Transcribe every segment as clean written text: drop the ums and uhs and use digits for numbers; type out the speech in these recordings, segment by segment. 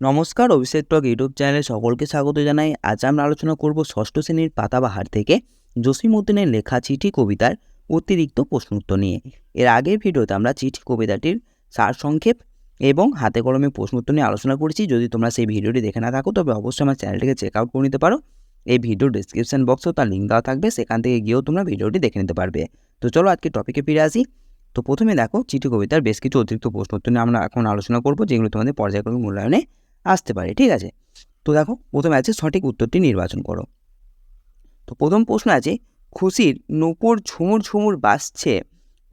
নমস্কার, অভিষেক টক ইউটিউব চ্যানেলে সকলকে স্বাগত জানাই। আজ আমরা আলোচনা করব ষষ্ঠ শ্রেণীর পাতাবাহার থেকে জসীমউদ্দিনের লেখা চিঠি কবিতার অতিরিক্ত প্রশ্ন উত্তর নিয়ে। এর আগের ভিডিওতে আমরা চিঠি কবিতাটির সারসংক্ষেপ এবং হাতে কলমে প্রশ্ন উত্তর নিয়ে আলোচনা করেছি। যদি তোমরা সেই ভিডিওটি দেখে না থাকো তবে অবশ্যই আমার চ্যানেলটিকে চেক আউট করে নিতে পারো। এই ভিডিওর ডিসক্রিপশন বক্সেও তার লিঙ্ক দেওয়া থাকবে, সেখান থেকে গিয়েও তোমরা ভিডিওটি দেখে নিতে পারবে। তো চলো আজকে টপিকে ফিরে আসি। তো প্রথমে দেখো, চিঠি কবিতার বেশ কিছু অতিরিক্ত প্রশ্ন উত্তর নিয়ে আমরা এখন আলোচনা করব, যেগুলো তোমাদের পর্যায়ক্রমিক মূল্যায়নে আসতে পারে। ঠিক আছে, তো দেখো প্রথমে আছে সঠিক উত্তরটি নির্বাচন করো। তো প্রথম প্রশ্ন আছে, খুশির নূপুর ঝুমুর ঝুমুর বাজছে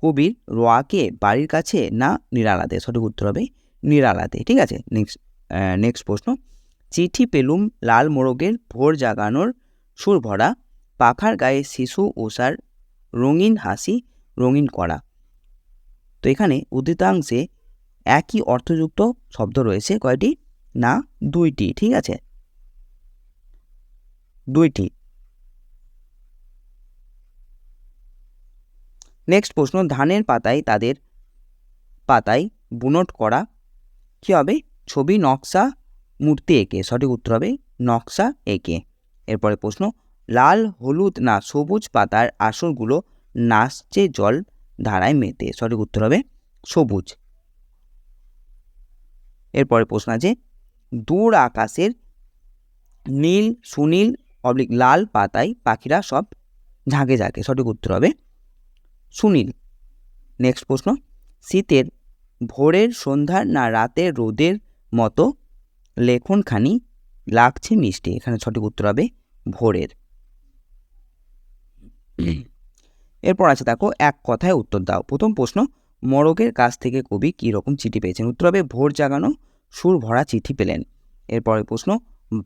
কবির রোয়াকে বাড়ির কাছে না নিরালাতে? সঠিক উত্তর হবে নিরালাতে। ঠিক আছে, নেক্সট প্রশ্ন, চিঠি পেলুম লাল মোরগের ভোর জাগানোর সুর ভরা পাখার গায়ে শিশু ওষার রঙিন হাসি রঙিন করা। তো এখানে উদ্ধৃতাংশে একই অর্থযুক্ত শব্দ রয়েছে কয়টি? না, দুইটি। ঠিক আছে, দুইটি। নেক্সট প্রশ্ন, ধানের পাতায় তাদের পাতায় বুনট করা কি হবে? ছবি নকশা মূর্তি এঁকে। সঠিক উত্তর হবে নকশা এঁকে। এরপরে প্রশ্ন, লাল হলুদ না সবুজ পাতার আসরগুলো নাচছে জল ধারায় মেতে। সঠিক উত্তর হবে সবুজ। এরপরে প্রশ্ন আছে, দূর আকাশের নীল সুনীল লাল পাতায় পাখিরা সব ঝাঁকে ঝাঁকে। সঠিক উত্তর হবে সুনীল। নেক্সট প্রশ্ন, শীতের ভোরের সন্ধ্যার না রাতের রোদের মতো লেখনখানি লাগছে মিষ্টি। এখানে সঠিক উত্তর হবে ভোরের। এরপর আছে দেখো, এক কথায় উত্তর দাও। প্রথম প্রশ্ন, মোরগের কাছ থেকে কবি কী রকম চিঠি পেয়েছেন? উত্তর হবে ভোর জাগানো সুর ভরা চিঠি পেলেন। এরপরে প্রশ্ন,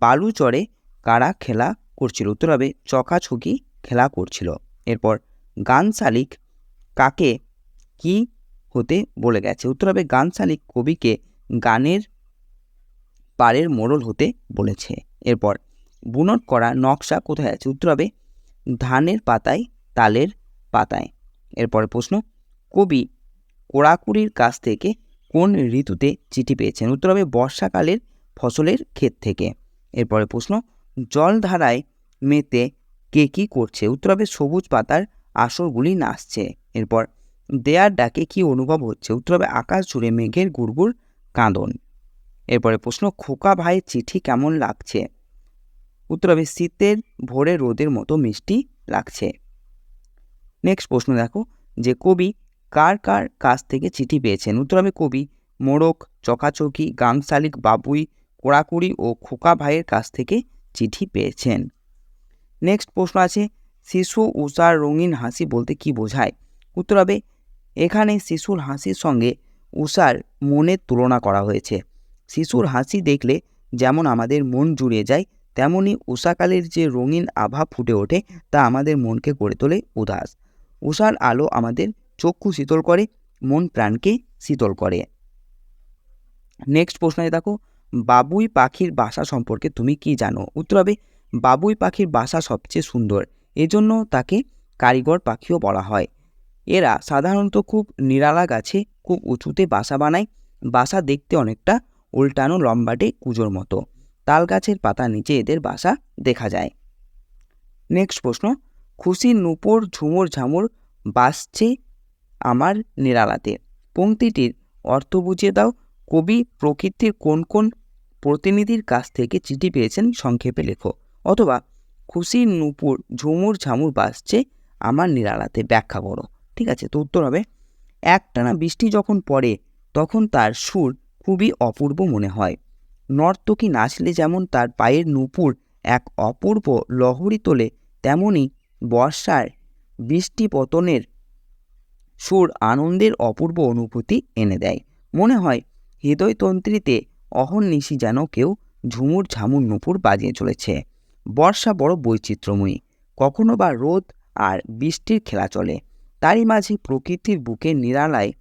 বালু চরে কারা খেলা করছিল? উত্তর হবে চকাছকি খেলা করছিল। এরপর গান শালিক কাকে কি হতে বলে গেছে? উত্তর হবে গান শালিক কবিকে গানের পাড়ের মোড়ল হতে বলেছে। এরপর বুনট করা নকশা কোথায় আছে? উত্তর হবে ধানের পাতায় তালের পাতায়। এরপরে প্রশ্ন, কবি কোড়াকুড়ির কাছ থেকে কোন ঋতুতে চিঠি পেয়েছেন? উত্তর হবে বর্ষাকালের ফসলের ক্ষেত থেকে। এরপরে প্রশ্ন, জলধারায় মেতে কে কী করছে? উত্তর হবে সবুজ পাতার আসরগুলি নাচছে। এরপর দেয়ার ডাকে কি অনুভব হচ্ছে? উত্তর হবে আকাশ জুড়ে মেঘের গুড়গুড় কাঁদন। এরপরে প্রশ্ন, খোকা ভাইয়ের চিঠি কেমন লাগছে? উত্তর হবে শীতের ভোরে রোদের মতো মিষ্টি লাগছে। নেক্সট প্রশ্ন দেখো, যে কবি কার কার কাছ থেকে চিঠি পেয়েছেন? উত্তর হবে কবি মোড়ক চকাচকি গাং শালিক বাবুই কোড়াকুড়ি ও খোকা ভাইয়ের কাছ থেকে চিঠি পেয়েছেন। নেক্সট প্রশ্ন আছে, শিশু উষার রঙিন হাসি বলতে কি বোঝায়? উত্তর হবে এখানে শিশুর হাসির সঙ্গে উষার মনের তুলনা করা হয়েছে। শিশুর হাসি দেখলে যেমন আমাদের মন জুড়িয়ে যায়, তেমনি উষাকালের যে রঙিন আভা ফুটে ওঠে তা আমাদের মনকে করে তোলে উদাস। উষার আলো আমাদের চক্ষু শীতল করে, মন প্রাণকে শীতল করে। নেক্সট প্রশ্নে দেখো, বাবুই পাখির বাসা সম্পর্কে তুমি কি জানো? উত্তর হবে বাবুই পাখির বাসা সবচেয়ে সুন্দর, এজন্য তাকে কারিগর পাখিও বলা হয়। এরা সাধারণত খুব নিরালা গাছে খুব উঁচুতে বাসা বানায়। বাসা দেখতে অনেকটা উল্টানো লম্বাটে কুজোর মতো। তাল গাছের পাতা নিচে এদের বাসা দেখা যায়। নেক্সট প্রশ্ন, খুশির নূপুর ঝুমুর ঝামুর বাজছে আমার নিরালাতে। পংক্তিটির অর্থ বুঝিয়ে দাও। কবি প্রকৃতির কোন কোন প্রতিনিধির কাছ থেকে চিঠি পেয়েছেন সংক্ষেপে লেখো। অথবা খুশির নূপুর ঝুমুর ঝামুর বাজছে আমার নিরালাতে, ব্যাখ্যা করো। ঠিক আছে, তো উত্তর হবে একটানা বৃষ্টি যখন পড়ে তখন তার সুর খুবই অপূর্ব মনে হয়। নর্তকী নাচলে যেমন তার পায়ের নূপুর এক অপূর্ব লহরী তোলে, তেমনি বর্ষার বৃষ্টি পতনের সুর আনন্দের অপূর্ব অনুভূতি এনে দেয়। মনে হয় হৃদয়তন্ত্রীতে অহর্নিশি যেন কেউ ঝুমুর ঝামুর নূপুর বাজিয়ে চলেছে। বর্ষা বড় বৈচিত্র্যময়ী, কখনো বা রোদ আর বৃষ্টির খেলা চলে। তারই মাঝে প্রকৃতির বুকে নিরালায়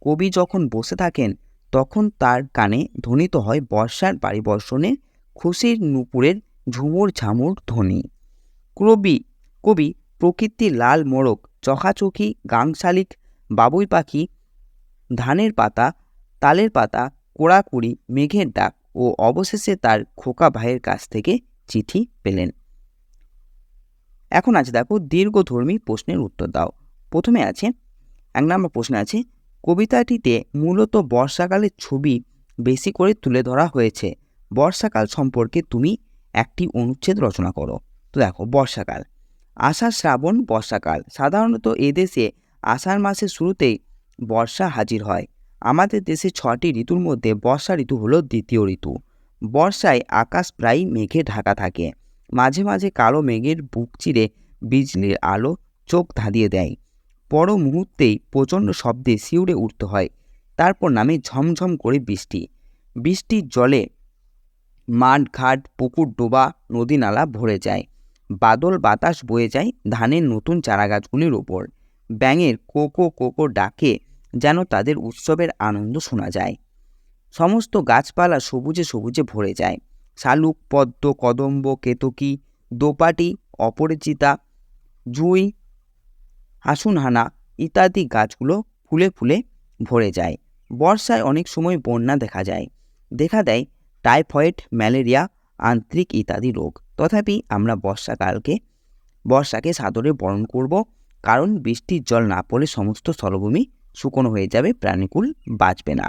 কবি যখন বসে থাকেন তখন তার কানে ধ্বনিত হয় বর্ষার পারিবর্ষণে খুশির নূপুরের ঝুমুর ঝামুর ধ্বনি। কবি প্রকৃতির লাল মোড়ক চকাচকি গাং শালিক বাবুই পাখি ধানের পাতা তালের পাতা কোড়াকুড়ি মেঘের ডাক ও অবশেষে তার খোকা ভাইয়ের কাছ থেকে চিঠি পেলেন। এখন আছে দেখো দীর্ঘধর্মী প্রশ্নের উত্তর দাও। প্রথমে আছে 1 নম্বর প্রশ্নে আছে কবিতাটিতে মূলত বর্ষাকালের ছবি বেশি করে তুলে ধরা হয়েছে। বর্ষাকাল সম্পর্কে তুমি একটি অনুচ্ছেদ রচনা করো। তো দেখো বর্ষাকাল, আষাঢ় শ্রাবণ বর্ষাকাল। সাধারণত এদেশে আষাঢ় মাসের শুরুতেই বর্ষা হাজির হয়। আমাদের দেশে 6টি ঋতুর মধ্যে বর্ষা ঋতু হলো দ্বিতীয় ঋতু। বর্ষায় আকাশ প্রায় মেঘে ঢাকা থাকে। মাঝে মাঝে কালো মেঘের বুক চিরে বিজলির আলো চোখ ধাঁধিয়ে দেয়। পর মুহূর্তেই প্রচণ্ড শব্দে শিউরে উঠতে হয়। তারপর নামে ঝমঝম করে বৃষ্টি। বৃষ্টির জলে মাঠ ঘাট পুকুর ডোবা নদী নালা ভরে যায়। বাদল বাতাস বয়ে যায় ধানের নতুন চারাগাছগুলির ওপর। ব্যাঙের কোকো কোকো ডাকে যেন তাদের উৎসবের আনন্দ শোনা যায়। সমস্ত গাছপালা সবুজে সবুজে ভরে যায়। শালুক পদ্ম কদম্ব কেতকী দোপাটি অপরিচিতা জুঁই হাসুনহানা ইত্যাদি গাছগুলো ফুলে ফুলে ভরে যায়। বর্ষায় অনেক সময় বন্যা দেখা দেয় টাইফয়েড ম্যালেরিয়া আন্ত্রিক ইত্যাদি রোগ। তথাপি আমরা বর্ষাকে সাদরে বরণ করব, কারণ বৃষ্টির জল না পড়লে সমস্ত স্থলভূমি শুকনো হয়ে যাবে, প্রাণীকুল বাঁচবে না।